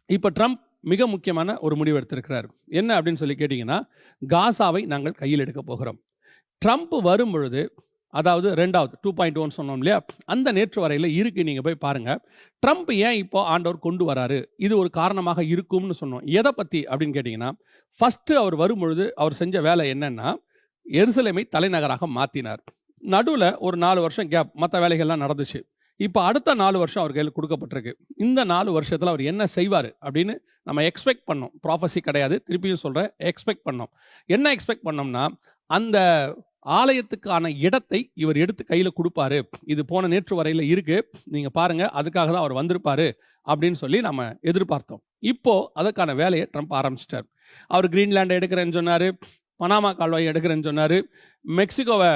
இப்போ ட்ரம்ப் மிக முக்கியமான ஒரு முடிவு எடுத்திருக்கிறார். என்ன அப்படின்னு சொல்லி கேட்டிங்கன்னா, காசாவை நாங்கள் கையில் எடுக்க போகிறோம். ட்ரம்ப் வரும் பொழுது, அதாவது 2வது 2.1 சொன்னோம் இல்லையா? அந்த நேற்று வரையில இருக்கு. நீங்க போய் பாருங்க. ட்ரம்ப் ஏன் இப்போ ஆண்டவர் கொண்டு வராரு? இது ஒரு காரணமாக இருக்கும்னு சொன்னோம். எதை பத்தி அப்படின்னு கேட்டிங்கன்னா, ஃபர்ஸ்ட்டு அவர் வரும்பொழுது அவர் செஞ்ச வேலை என்னன்னா, எருசலேமை தலைநகராக மாத்தினார். நடுவுல ஒரு 4 வருஷம் கேப். மத்த வேலைகள்லாம் நடந்துச்சு. இப்போ அடுத்த 4 வருஷம் அவர் கையில குடுக்கப்பட்டிருக்கு. இந்த 4 வருஷத்துல அவர் என்ன செய்வாரு அப்படின்னு நம்ம எக்ஸ்பெக்ட் பண்ணோம். ப்ராஃபஸி கிடையாது. திருப்பியும் சொல்றேன். எக்ஸ்பெக்ட் பண்ணோம். என்ன எக்ஸ்பெக்ட் பண்ணோம்னா, அந்த ஆலயத்துக்கான இடத்தை இவர் எடுத்து கையில குடுப்பாரு. இது போன நேற்று வரையில இருக்கு. நீங்க பாருங்க. அதுக்காக தான் அவர் வந்திருப்பாரு அப்படின்னு சொல்லி நம்ம எதிர்பார்த்தோம். இப்போ அதற்கான வேலையை ட்ரம்ப் ஆரம்பிச்சிட்டார். அவர் கிரீன்லாண்டை எடுக்கிறேன்னு சொன்னாரு. பனாமா கால்வாய் எடுக்கிறேன்னு சொன்னார். மெக்சிகோவை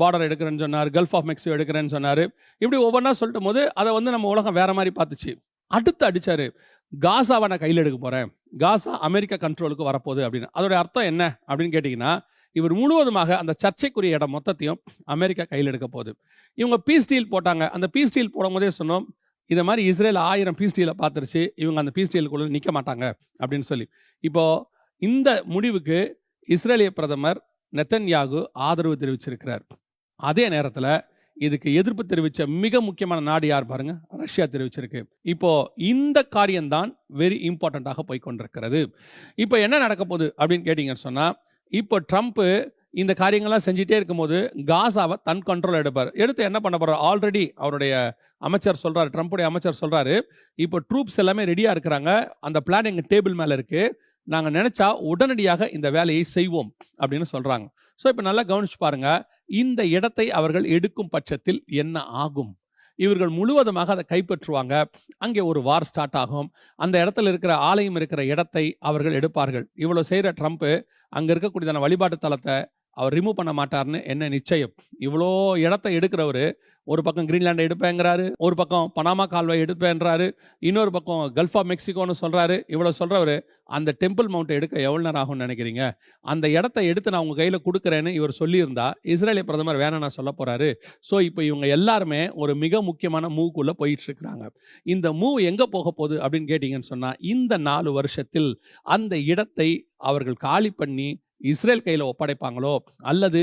பார்டர் எடுக்கிறேன்னு சொன்னார். கல்ஃப் ஆஃப் மெக்சிகோ எடுக்கிறேன்னு சொன்னார். இப்படி ஒவ்வொன்றா சொல்லிட்டு போது அதை நம்ம உலகம் வேற மாதிரி பார்த்துச்சு. அடுத்து அடிச்சாரு, காசாவை நான் கையில் எடுக்க போகிறேன், காசா அமெரிக்கா கண்ட்ரோலுக்கு வரப்போகுது அப்படின்னு. அதோடைய அர்த்தம் என்ன அப்படின்னு கேட்டிங்கன்னா, இவர் முழுவதுமாக அந்த சர்ச்சைக்குரிய இடம் மொத்தத்தையும் அமெரிக்கா கையில் எடுக்க போகுது. இவங்க பீஸ் டீல் போட்டாங்க. அந்த பீஸ் டீல் போடும் போதே சொன்னோம், இதை மாதிரி இஸ்ரேல் 1000 பீஸ் டீலை பார்த்துருச்சு, இவங்க அந்த பீஸ் டீலுக்குள்ள நிற்க மாட்டாங்க அப்படின்னு சொல்லி. இப்போது இந்த முடிவுக்கு இஸ்ரேலிய பிரதமர் நெத்தன்யாகு ஆதரவு தெரிவிச்சிருக்கிறார். அதே நேரத்தில் இதுக்கு எதிர்ப்பு தெரிவித்த மிக முக்கியமான நாடு யார் பாருங்க, ரஷ்யா தெரிவிச்சிருக்கு. இப்போ இந்த காரியம்தான் வெரி இம்பார்ட்டண்ட்டாக போய் கொண்டிருக்கிறது. இப்போ என்ன நடக்க போகுது அப்படின்னு கேட்டீங்கன்னு சொன்னால், இப்போ ட்ரம்ப் இந்த காரியங்கள்லாம் செஞ்சுட்டே இருக்கும்போது காசாவை தன் கண்ட்ரோல் எடுத்து என்ன பண்ண போறாரு? ஆல்ரெடி அவருடைய அமைச்சர் சொல்றாரு, ட்ரம்ப்புடைய அமைச்சர் சொல்றாரு, இப்போ ட்ரூப்ஸ் எல்லாமே ரெடியாக இருக்கிறாங்க, அந்த பிளான் எங்கள் டேபிள் மேலே இருக்கு, நாங்கள் நினைச்சா உடனடியாக இந்த வேலையை செய்வோம் அப்படின்னு சொல்றாங்க. ஸோ இப்போ நல்லா கவனிச்சு பாருங்க, இந்த இடத்தை அவர்கள் எடுக்கும் பட்சத்தில் என்ன ஆகும்? இவர்கள் முழுவதுமாக அதை கைப்பற்றுவாங்க. அங்கே ஒரு வார் ஸ்டார்ட் ஆகும். அந்த இடத்துல இருக்கிற ஆலயம் இருக்கிற இடத்தை அவர்கள் எடுப்பார்கள். இவ்வளோ செய்கிற ட்ரம்ப் அங்கே இருக்கக்கூடியதான வழிபாட்டு தலத்தை அவர் ரிமூவ் பண்ண மாட்டார்னு என்ன நிச்சயம்? இவ்வளோ இடத்தை எடுக்கிறவர் ஒரு பக்கம் கிரீன்லாண்டை எடுப்பேங்கிறாரு, ஒரு பக்கம் பனாமா கால்வாய் எடுப்பேன்றாரு, இன்னொரு பக்கம் கல்ஃப் ஆஃப் மெக்சிகோன்னு சொல்கிறாரு. இவ்வளோ சொல்கிறவர் அந்த டெம்பிள் மவுண்ட்டை எடுக்க எவ்வளோ நேரம் ஆகும்னு நினைக்கிறீங்க? அந்த இடத்த எடுத்து நான் உங்கள் கையில் கொடுக்குறேன்னு இவர் சொல்லியிருந்தா இஸ்ரேலிய பிரதமர் வேணாம் நான் சொல்ல போகிறாரு. ஸோ இப்போ இவங்க எல்லாருமே ஒரு மிக முக்கியமான மூவ்க்குள்ளே போயிட்டு இருக்கிறாங்க. இந்த மூவ் எங்கே போக போகுது அப்படின்னு கேட்டிங்கன்னு சொன்னால், இந்த 4 வருஷத்தில் அந்த இடத்தை அவர்கள் காலி பண்ணி இஸ்ரேல் கையில் ஒப்படைப்பாங்களோ, அல்லது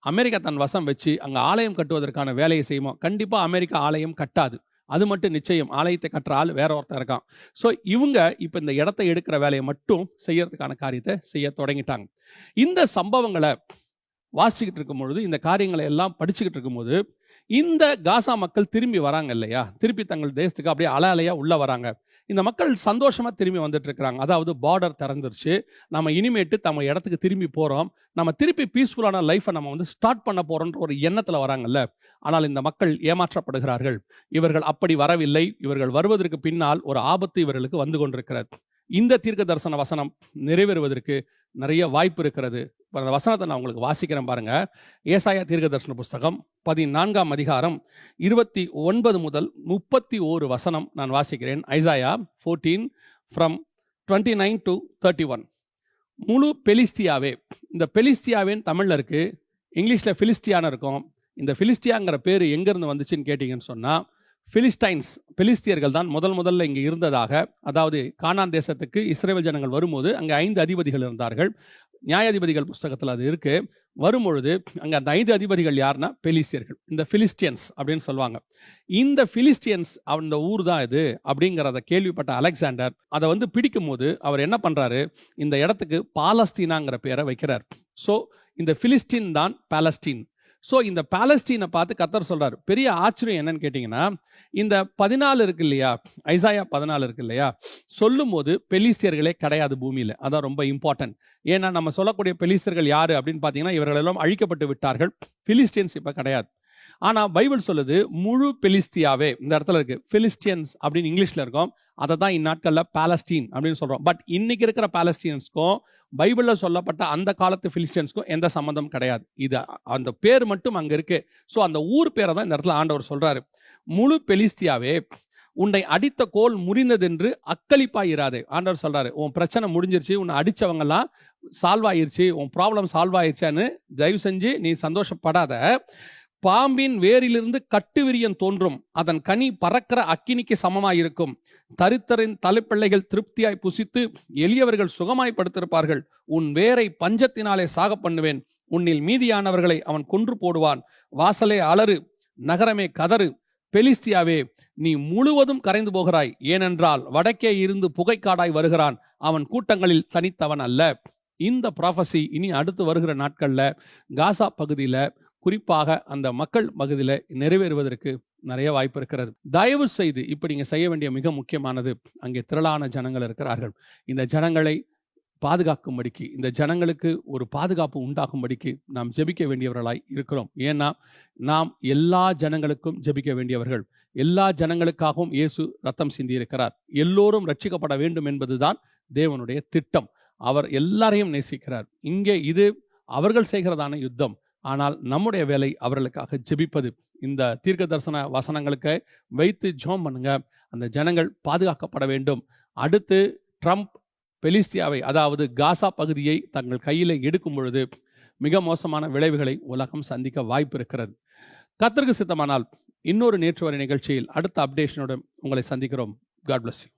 அமெரிக்கா தன் வசம் வச்சு அங்கே ஆலயம் கட்டுவதற்கான வேலையை செய்யுமோ? கண்டிப்பாக அமெரிக்கா ஆலயம் கட்டாது. அது மட்டும் நிச்சயம். ஆலயத்தை கட்டுற ஆள் வேற ஒருத்தர் இருக்கான். ஸோ இவங்க இப்போ இந்த இடத்தை எடுக்கிற வேலையை மட்டும் செய்யறதுக்கான காரியத்தை செய்ய தொடங்கிட்டாங்க. இந்த சம்பவங்களை வாசிக்கிட்டு இருக்கும் பொழுது, இந்த காரியங்களை எல்லாம் படிச்சுக்கிட்டு இருக்கும்போது, இந்த காசா மக்கள் திரும்பி வராங்க இல்லையா? திருப்பி தங்கள் தேசத்துக்கு அப்படியே அலையா உள்ள வராங்க. இந்த மக்கள் சந்தோஷமா திரும்பி வந்துட்டு இருக்கிறாங்க. அதாவது பார்டர் திறந்துருச்சு, நம்ம இனிமேட்டு நம்ம இடத்துக்கு திரும்பி போறோம், நம்ம திருப்பி பீஸ்ஃபுல்லான லைஃபை நம்ம ஸ்டார்ட் பண்ண போறோன்ற ஒரு எண்ணத்துல வராங்கல்ல. ஆனால் இந்த மக்கள் ஏமாற்றப்படுகிறார்கள். இவர்கள் அப்படி வரவில்லை. இவர்கள் வருவதற்கு பின்னால் ஒரு ஆபத்து இவர்களுக்கு வந்து கொண்டிருக்கிறது. இந்த தீர்க்க தரிசன வசனம் நிறைவேறுவதற்கு நிறைய வாய்ப்பு இருக்கிறது. அந்த வசனத்தை நான் உங்களுக்கு வாசிக்கிறேன் பாருங்க. ஏசாயா தீர்க்க தரிசன புஸ்தகம் 14ஆம் அதிகாரம் 29 முதல் 31 வசனம் நான் வாசிக்கிறேன். Isaiah 14 from 29 to 31. முழு பெலிஸ்தியாவே, இந்த பெலிஸ்தியாவேன்னு தமிழில் இருக்கு, இங்கிலீஷில் பிலிஸ்டியான்னு இருக்கும். இந்த பிலிஸ்டியாங்கிற பேர் எங்கேருந்து வந்துச்சுன்னு கேட்டிங்கன்னு சொன்னால், பிலிஸ்டைன்ஸ், பெலிஸ்தியர்கள் தான் முதல்ல இங்கே இருந்ததாக. அதாவது கானான் தேசத்துக்கு இஸ்ரேல் ஜனங்கள் வரும்போது அங்கே 5 அதிபதிகள் இருந்தார்கள். நியாயாதிபதிகள் புஸ்தகத்தில் அது இருக்கு. வரும்பொழுது அங்கே அந்த 5 அதிபதிகள் யாருன்னா பெலிஸ்தியர்கள், இந்த பிலிஸ்டியன்ஸ் அப்படின்னு சொல்லுவாங்க. இந்த பிலிஸ்டியன்ஸ் அந்த ஊர் தான் இது அப்படிங்கிறத கேள்விப்பட்ட அலெக்சாண்டர் அதை பிடிக்கும் போது அவர் என்ன பண்றாரு? இந்த இடத்துக்கு பாலஸ்தீனாங்கிற பேரை வைக்கிறார். ஸோ இந்த பிலிஸ்டீன் தான் பாலஸ்தீன். ஸோ இந்த பாலஸ்தீனை பார்த்து கர்த்தர் சொல்றாரு. பெரிய ஆச்சரியம் என்னன்னு கேட்டிங்கன்னா, இந்த 14 இருக்கு இல்லையா, ஐசாயா 14 இருக்கு இல்லையா, சொல்லும் போது பெலிஸ்தியர்களே கிடையாது பூமியில். அதான் ரொம்ப இம்பார்ட்டன்ட். ஏன்னா நம்ம சொல்லக்கூடிய பெலிஸ்தியர்கள் யாரு அப்படின்னு பார்த்தீங்கன்னா, இவர்கள் எல்லாம் அழிக்கப்பட்டு விட்டார்கள். பிலிஸ்டியன்ஸ் இப்போ கிடையாது. ஆனால் பைபிள் சொல்லுது முழு பெலிஸ்தியாவே இந்த இடத்துல இருக்கு. பிலிஸ்டியன்ஸ் அப்படின்னு இங்கிலீஷில் இருக்கும். அதை தான் இந்நாட்களில் பாலஸ்தீன் அப்படின்னு சொல்கிறோம். பட் இன்னைக்கு இருக்கிற பாலஸ்தீன்ஸ்க்கும் பைபிளில் சொல்லப்பட்ட அந்த காலத்து பிலிஸ்டியன்ஸ்க்கும் எந்த சம்மந்தம் கிடையாது. இது அந்த பேர் மட்டும் அங்கே இருக்கு. ஸோ அந்த ஊர் பேரை தான் இந்த இடத்துல ஆண்டவர் சொல்கிறாரு. முழு பெலிஸ்தியாவே, உன்னை அடித்த கோல் முறிந்ததென்று அக்களிப்பாயிராதே. ஆண்டவர் சொல்றாரு, உன் பிரச்சனை முடிஞ்சிருச்சு, உன்னை அடிச்சவங்கெல்லாம் சால்வ் ஆயிருச்சு, உன் ப்ராப்ளம் சால்வ் ஆயிருச்சான்னு தயவு செஞ்சு நீ சந்தோஷப்படாத. பாம்பின் வேரிலிருந்து கட்டுவிரியன் தோன்றும், அதன் கனி பறக்கிற அக்கினிக்கு சமமாயிருக்கும். தரித்தரின் தலைப்பிள்ளைகள் திருப்தியாய் புசித்து எளியவர்கள் சுகமாய் படுத்திருப்பார்கள். உன் வேரை பஞ்சத்தினாலே சாக பண்ணுவேன், உன்னில் மீதியானவர்களை அவன் கொன்று போடுவான். வாசலே அலறு, நகரமே கதறு, பெலிஸ்தியாவே நீ முழுவதும் கரைந்து போகிறாய். ஏனென்றால் வடக்கே இருந்து புகைக்காடாய் வருகிறான், அவன் கூட்டங்களில் தனித்தவன் அல்ல. இந்த ப்ராஃபஸி இனி அடுத்து வருகிற நாட்கள்ல காசா பகுதியில, குறிப்பாக அந்த மக்கள் பகுதியில் நிறைவேறுவதற்கு நிறைய வாய்ப்பு இருக்கிறது. தயவு செய்து இப்படி நீங்க செய்ய வேண்டிய மிக முக்கியமானது, அங்கே திரளான ஜனங்கள் இருக்கிறார்கள். இந்த ஜனங்களை பாதுகாக்கும்படிக்கு, இந்த ஜனங்களுக்கு ஒரு பாதுகாப்பு உண்டாகும்படிக்கு நாம் ஜெபிக்க வேண்டியவர்களாய் இருக்கிறோம். ஏன்னா நாம் எல்லா ஜனங்களுக்கும் ஜெபிக்க வேண்டியவர்கள். எல்லா ஜனங்களுக்காகவும் இயேசு ரத்தம் சிந்தி இருக்கிறார். எல்லோரும் ரட்சிக்கப்பட வேண்டும் என்பதுதான் தேவனுடைய திட்டம். அவர் எல்லாரையும் நேசிக்கிறார். இங்கே இது அவர்கள் செய்கிறதான யுத்தம், ஆனால் நம்முடைய வேலை அவர்களுக்காக ஜெபிப்பது. இந்த தீர்க்க தரிசன வசனங்களுக்கு வைத்து ஜெபம் பண்ணுங்க. அந்த ஜனங்கள் பாதுகாக்கப்பட வேண்டும். அடுத்து ட்ரம்ப் பெலிஸ்தியாவை, அதாவது காசா பகுதியை தங்கள் கையில் எடுக்கும் பொழுது மிக மோசமான விளைவுகளை உலகம் சந்திக்க வாய்ப்பு இருக்கிறது. கர்த்தருக்கு சித்தமானால் இன்னொரு நேற்று வரை நிகழ்ச்சியில் அடுத்த அப்டேஷனோடு உங்களை சந்திக்கிறோம். God bless you.